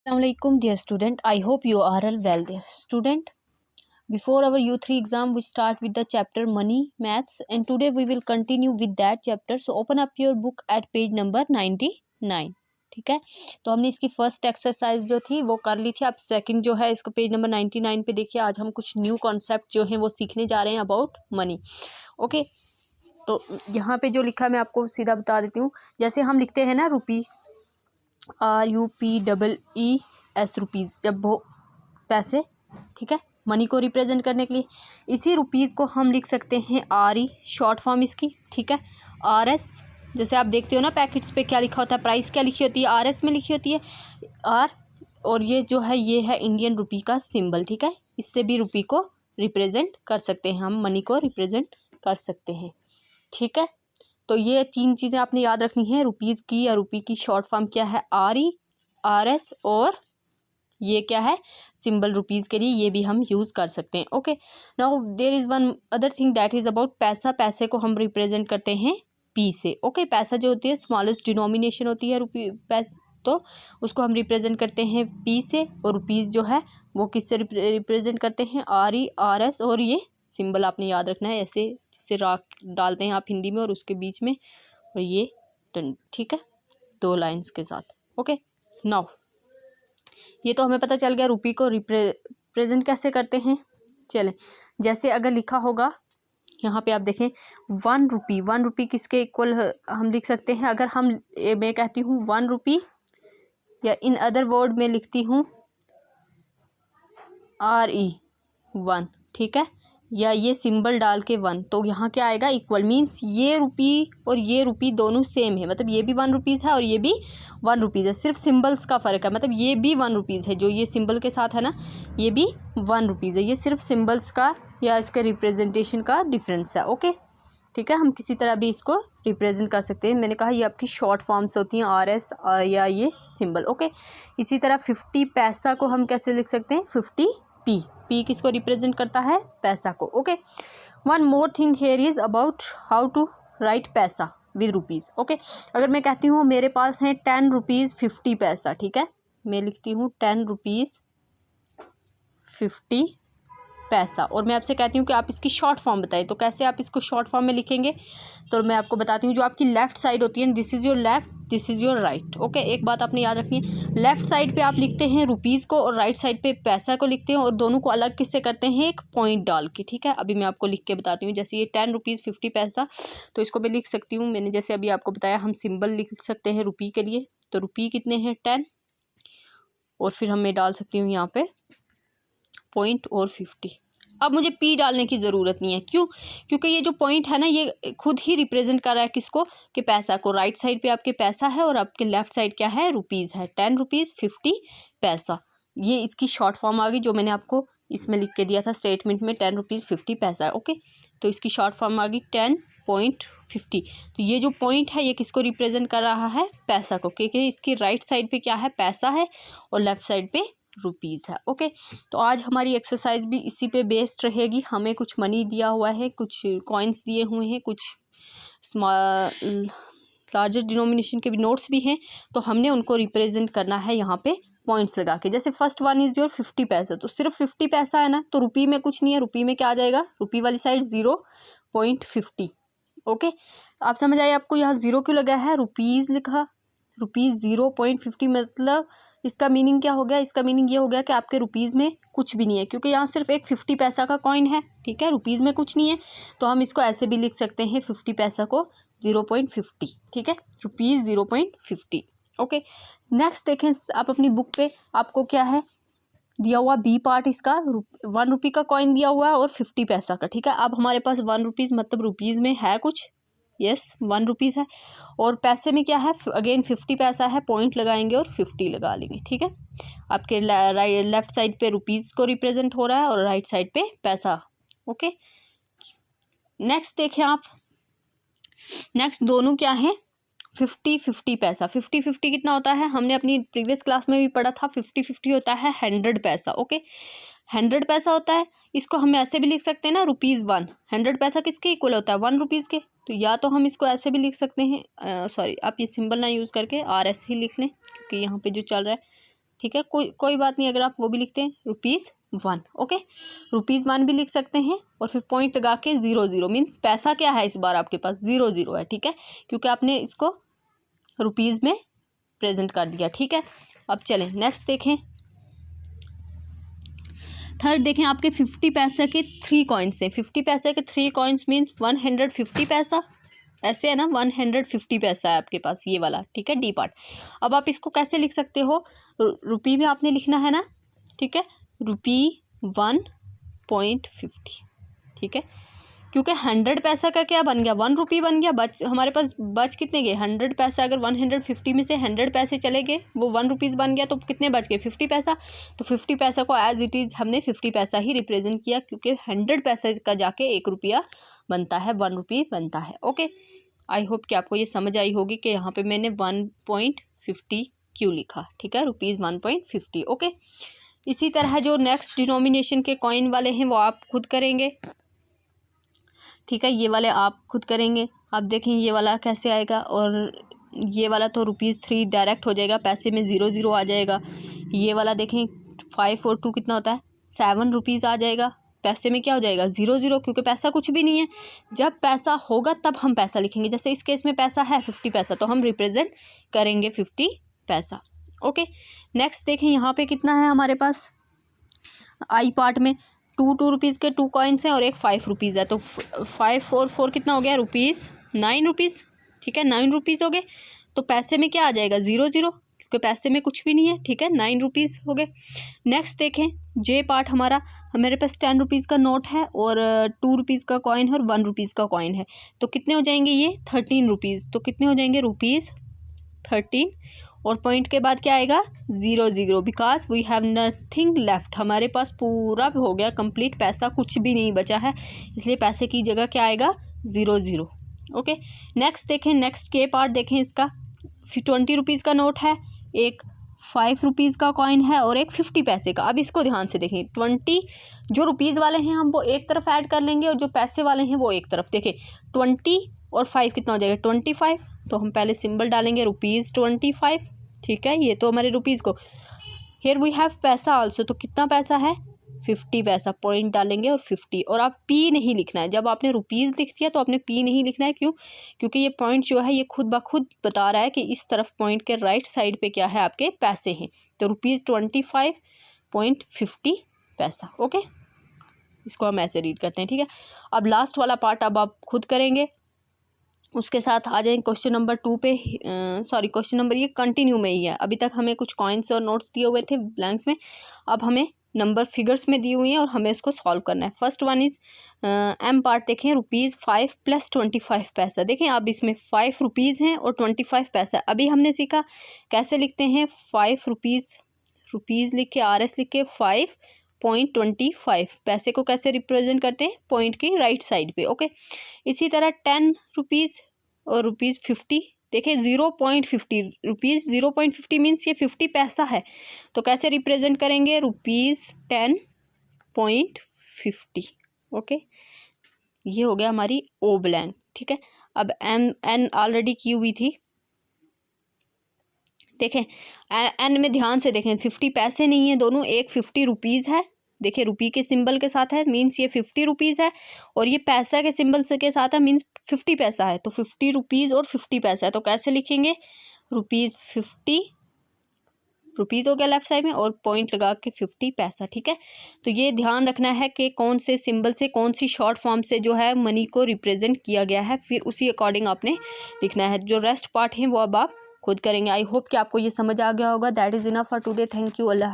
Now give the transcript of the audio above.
Assalamualaikum dear student, I hope you are all well dear student. Before our U3 exam we start with the chapter money maths and today we will continue with that chapter. So open up your book at page number 99. ठीक है, तो हमने इसकी first exercise जो थी वो कर ली थी. अब सेकंड जो है इसका पेज नंबर 99 पे देखिए. आज हम कुछ न्यू कॉन्सेप्ट जो हैं वो सीखने जा रहे हैं अबाउट मनी. ओके, तो यहाँ पे जो लिखा है मैं आपको सीधा बता देती हूँ. जैसे हम लिखते हैं ना रुपी, RUPEES रुपीज़, जब वो पैसे, ठीक है, मनी को रिप्रेजेंट करने के लिए. इसी रुपीज़ को हम लिख सकते हैं RE, शॉर्ट फॉर्म इसकी, ठीक है. RS, जैसे आप देखते हो ना पैकेट्स पे क्या लिखा होता है, प्राइस क्या लिखी होती है, RS में लिखी होती है R. और ये जो है ये है इंडियन रुपी का सिंबल, ठीक है. इससे भी रुपी को रिप्रेजेंट कर सकते हैं हम, मनी को रिप्रेजेंट कर सकते हैं, ठीक है. तो ये तीन चीज़ें आपने याद रखनी है. रुपीज़ की या रुपी की शॉर्ट फॉर्म क्या है, RE, RS, और ये क्या है सिंबल रुपीज़ के लिए, ये भी हम यूज़ कर सकते हैं. Okay, now there is one other thing that is about paisa. पैसे को हम रिप्रेजेंट करते हैं P से. ओके, पैसा जो होती है स्मॉलेस्ट डिनोमिनेशन होती है रुपी तो उसको हम रिप्रेजेंट करते हैं P से. और रुपीज़ जो है वो किससे रिप्रेजेंट करते हैं, RE, RS, और ये सिंबल आपने याद रखना है, ऐसे जैसे राख डालते हैं आप हिंदी में और उसके बीच में और ये टन, ठीक है, दो लाइंस के साथ. ओके, नाउ ये तो हमें पता चल गया रुपी को रिप्रेजेंट कैसे करते हैं. चलें, जैसे अगर लिखा होगा यहाँ पे आप देखें 1 रुपी. 1 रुपी किसके इक्वल हम लिख सकते हैं, अगर हम मैं कहती हूँ 1 रुपी, या इन अदर वर्ड में लिखती हूँ RE 1, ठीक है, या ये सिंबल डाल के 1, तो यहाँ क्या आएगा, इक्वल. मीन्स ये रुपी और ये रुपी दोनों सेम है, मतलब ये भी 1 रुपीज़ है और ये भी 1 रुपीज़ है, सिर्फ सिंबल्स का फ़र्क है. मतलब ये भी 1 रुपीज़ है, जो ये सिंबल के साथ है ना, ये भी 1 रुपीज़ है. ये सिर्फ सिंबल्स का या इसके रिप्रेजेंटेशन का डिफरेंस है. ओके, ठीक है, हम किसी तरह भी इसको रिप्रेजेंट कर सकते हैं. मैंने कहा ये आपकी शॉर्ट फॉर्म्स होती हैं RS या ये सिंबल. ओके, इसी तरह 50 पैसा को हम कैसे लिख सकते हैं, 50P. P किसको रिप्रेजेंट करता है, पैसा को. Okay, one more thing here is about how to write paisa with rupees. ओके, अगर मैं कहती हूँ मेरे पास है 10 रुपीज़ 50 पैसा, ठीक है, मैं लिखती हूँ 10 रुपीज़ 50 पैसा, और मैं आपसे कहती हूँ कि आप इसकी शॉर्ट फॉर्म बताएं, तो कैसे आप इसको शॉर्ट फॉर्म में लिखेंगे, तो मैं आपको बताती हूँ. जो आपकी लेफ़्ट साइड होती है, this is your left, this is your right. Okay, एक बात आपने याद रखनी है, लेफ़्ट साइड पे आप लिखते हैं रुपीज़ को और राइट साइड पे पैसा को लिखते हैं, और दोनों को अलग किससे करते हैं, एक पॉइंट डाल के, ठीक है. अभी मैं आपको लिख के बताती हूँ. जैसे ये 10 रुपीज़ 50 पैसा, तो इसको मैं लिख सकती हूँ, मैंने जैसे अभी आपको बताया हम सिंबल लिख सकते हैं रुपी के लिए, तो रुपी कितने हैं 10, और फिर हम मैं डाल सकती हूँ यहाँ पे पॉइंट और 50. अब मुझे P डालने की ज़रूरत नहीं है, क्यों, क्योंकि ये जो पॉइंट है ना ये खुद ही रिप्रेजेंट कर रहा है किसको, कि पैसा को. राइट साइड पे आपके पैसा है और आपके लेफ्ट साइड क्या है, रुपीज़ है. 10 रुपीज़ 50 पैसा, ये इसकी शॉर्ट फॉर्म आ गई जो मैंने आपको इसमें लिख के दिया था स्टेटमेंट में, 10 रुपीज़ 50 पैसा. ओके, तो इसकी शॉर्ट फॉर्म आ गई 10.50. तो ये जो पॉइंट है ये किसको रिप्रेजेंट कर रहा है, पैसा को, क्योंकि इसकी राइट साइड पे क्या है, पैसा है, और लेफ्ट साइड पे रुपीज़ है. ओके, तो आज हमारी एक्सरसाइज भी इसी पे बेस्ड रहेगी. हमें कुछ मनी दिया हुआ है, कुछ कॉइन्स दिए हुए हैं, कुछ स्मॉल लार्जर डिनोमिनेशन के भी नोट्स भी हैं, तो हमने उनको रिप्रेजेंट करना है यहाँ पे पॉइंट्स लगा के. जैसे फर्स्ट वन इज़ योर 50 पैसा, तो सिर्फ 50 पैसा है ना, तो रुपी में कुछ नहीं है, रुपी में क्या आ जाएगा, रुपी वाली साइड 0.50. ओके, आप समझ आए आपको यहाँ 0 क्यों लगा है, रुपीज़ लिखा, रुपीज़ 0.50, मतलब इसका मीनिंग क्या हो गया, इसका मीनिंग ये हो गया कि आपके रुपीज़ में कुछ भी नहीं है, क्योंकि यहाँ सिर्फ एक 50 पैसा का कॉइन है, ठीक है, रुपीज़ में कुछ नहीं है. तो हम इसको ऐसे भी लिख सकते हैं 50 पैसा को 0.50, ठीक है, रुपीज़ 0.50. ओके, नेक्स्ट देखें आप अपनी बुक पे, आपको क्या है दिया हुआ, बी पार्ट इसका 1 रुपी का कॉइन दिया हुआ है और 50 पैसा का, ठीक है. अब हमारे पास 1 रुपीज़ मतलब रुपीज़ में है कुछ, यस 1 रुपीज़ है, और पैसे में क्या है, अगेन 50 पैसा है, पॉइंट लगाएंगे और 50 लगा लेंगे, ठीक है. आपके लेफ्ट साइड पे रुपीज़ को रिप्रेजेंट हो रहा है और राइट साइड पे पैसा. ओके, नेक्स्ट देखें आप, नेक्स्ट दोनों क्या है, 50 पैसा. 50 कितना होता है, हमने अपनी प्रीवियस क्लास में भी पढ़ा था, 50 होता है 100 पैसा. ओके, 100 पैसा होता है, इसको हम ऐसे भी लिख सकते हैं ना, ₹1. 100 पैसा किसके इक्वल होता है, 1 रुपीज़ के. तो या तो हम इसको ऐसे भी लिख सकते हैं, सॉरी आप ये सिंबल ना यूज़ करके RS ही लिख लें, क्योंकि यहाँ पे जो चल रहा है, ठीक है, कोई बात नहीं अगर आप वो भी लिखते हैं ₹1। ओके, ₹1 भी लिख सकते हैं और फिर पॉइंट लगा के 00 मीन्स पैसा क्या है इस बार आपके पास 00 है। ठीक है, क्योंकि आपने इसको रुपीज़ में प्रेजेंट कर दिया। ठीक है, अब चलें नेक्स्ट देखें। थर्ड देखें, आपके 50 पैसे के 3 कॉइन्स हैं। 50 पैसे के 3 कॉइन्स मीन्स 150 पैसा, ऐसे है ना, 150 पैसा है आपके पास ये वाला। ठीक है, डी पार्ट। अब आप इसको कैसे लिख सकते हो, रुपये में आपने लिखना है ना। ठीक है, ₹1.50। ठीक है, क्योंकि 100 पैसा का क्या बन गया, ₹1 बन गया। हमारे पास बच कितने गए, 100 पैसा। अगर 150 में से 100 पैसे चले गए, वो ₹1 बन गया, तो कितने बच गए, 50 पैसा। तो 50 पैसा को एज इट इज़ हमने 50 पैसा ही रिप्रेजेंट किया, क्योंकि 100 पैसे का जाके ₹1 बनता है, ₹1 बनता है। ओके, आई होप कि आपको ये समझ आई होगी कि यहाँ पे मैंने 1.50 क्यों लिखा। ठीक है, ₹1.50। ओके, इसी तरह जो नेक्स्ट डिनोमिनेशन के कॉइन वाले हैं वो आप खुद करेंगे। ठीक है, ये वाले आप खुद करेंगे। अब देखें ये वाला कैसे आएगा, और ये वाला तो ₹3 डायरेक्ट हो जाएगा, पैसे में 00 आ जाएगा। ये वाला देखें 5 और 2 कितना होता है, ₹7 आ जाएगा, पैसे में क्या हो जाएगा 00, क्योंकि पैसा कुछ भी नहीं है। जब पैसा होगा तब हम पैसा लिखेंगे। जैसे इस केस में पैसा है 50 पैसा, तो हम रिप्रेजेंट करेंगे 50 पैसा। ओके, नेक्स्ट देखें यहाँ पे कितना है हमारे पास, आई पार्ट में 2 रुपीज़ के 2 कॉइन्स हैं और एक ₹5 है। तो 5 और 4 कितना हो गया, ₹9। ठीक है, ₹9 हो गए। तो पैसे में क्या आ जाएगा 00, क्योंकि पैसे में कुछ भी नहीं है। ठीक है, ₹9 हो गए। नेक्स्ट देखें, जे पार्ट हमारा, हमारे पास ₹10 का नोट है और ₹2 का कॉइन है और ₹1 का कॉइन है। तो कितने हो जाएंगे ये ₹13। तो कितने हो जाएंगे ₹13, और पॉइंट के बाद क्या आएगा 00, because we have nothing left. हमारे पास पूरा हो गया कंप्लीट, पैसा कुछ भी नहीं बचा है, इसलिए पैसे की जगह क्या आएगा 00। ओके, नेक्स्ट देखें, नेक्स्ट के पार्ट देखें इसका। ₹20 का नोट है, एक ₹5 का कॉइन है और एक 50 पैसे का। अब इसको ध्यान से देखें, 20 जो रुपीज़ वाले हैं हम वो एक तरफ ऐड कर लेंगे और जो पैसे वाले हैं वो एक तरफ। देखें 20 और 5 कितना हो जाएगा 25। तो हम पहले सिंबल डालेंगे ₹25। ठीक है, ये तो हमारे रुपीज़ को। हेयर वी हैव पैसा आल्सो, तो कितना पैसा है 50 पैसा, पॉइंट डालेंगे और 50। और आप पी नहीं लिखना है, जब आपने रुपीज़ लिख दिया तो आपने पी नहीं लिखना है। क्यों, क्योंकि ये पॉइंट जो है ये खुद ब खुद बता रहा है कि इस तरफ पॉइंट के राइट साइड पे क्या है, आपके पैसे हैं। तो ₹25.50 पैसा। ओके, इसको हम ऐसे रीड करते हैं। ठीक है, अब लास्ट वाला पार्ट अब आप खुद करेंगे। उसके साथ आ जाएंगे क्वेश्चन नंबर 2 पे। क्वेश्चन नंबर ये कंटिन्यू में ही है। अभी तक हमें कुछ कॉइन्स और नोट्स दिए हुए थे ब्लैंक्स में, अब हमें नंबर फिगर्स में दी हुई हैं और हमें इसको सॉल्व करना है। First one is M part. देखें ₹5 + 25 पैसा। देखें अब इसमें ₹5 हैं और 25 पैसा। अभी हमने सीखा कैसे लिखते हैं, ₹5 लिख के RS लिख के 5.25 पैसे को कैसे रिप्रेजेंट करते हैं, पॉइंट की राइट साइड पे। ओके, इसी तरह ₹10 और ₹50। देखें 0.50 0.50 मीन्स ये 50 पैसा है, तो कैसे रिप्रेजेंट करेंगे ₹10.50। ओके, ये हो गया हमारी ओ ब्लैंक। ठीक है, अब एन ऑलरेडी की हुई थी। देखें एन में ध्यान से देखें, 50 पैसे नहीं है दोनों, एक ₹50 है। देखिए रुपये के सिंबल के साथ है, मीन्स ये ₹50 है, और ये पैसा के सिंबल के साथ है, मीन्स 50 पैसा है। तो ₹50 और 50 पैसा है, तो कैसे लिखेंगे ₹50 हो गया लेफ्ट साइड में और पॉइंट लगा के 50 पैसा। ठीक है, तो ये ध्यान रखना है कि कौन से सिंबल से, कौन सी शॉर्ट फॉर्म से जो है मनी को रिप्रेजेंट किया गया है, फिर उसी अकॉर्डिंग आपने लिखना है। जो रेस्ट पार्ट है वो अब आप खुद करेंगे। आई होप कि आपको ये समझ आ गया होगा। That is enough for today. Thank you. Allah.